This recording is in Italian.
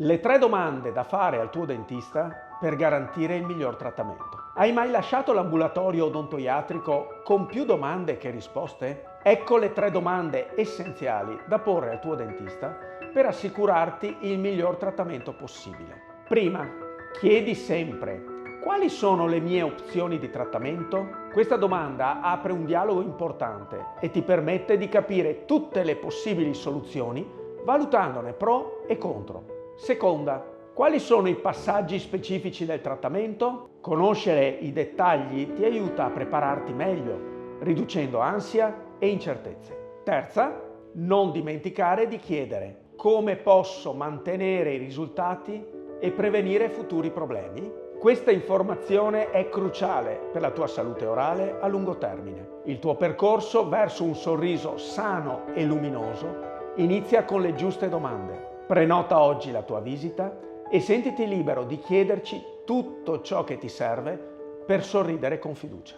Le 3 domande da fare al tuo dentista per garantire il miglior trattamento. Hai mai lasciato l'ambulatorio odontoiatrico con più domande che risposte? Ecco le 3 domande essenziali da porre al tuo dentista per assicurarti il miglior trattamento possibile. Prima, chiedi sempre: quali sono le mie opzioni di trattamento? Questa domanda apre un dialogo importante e ti permette di capire tutte le possibili soluzioni valutandone pro e contro. Seconda, quali sono i passaggi specifici del trattamento? Conoscere i dettagli ti aiuta a prepararti meglio, riducendo ansia e incertezze. Terza, non dimenticare di chiedere: come posso mantenere i risultati e prevenire futuri problemi? Questa informazione è cruciale per la tua salute orale a lungo termine. Il tuo percorso verso un sorriso sano e luminoso inizia con le giuste domande. Prenota oggi la tua visita e sentiti libero di chiederci tutto ciò che ti serve per sorridere con fiducia.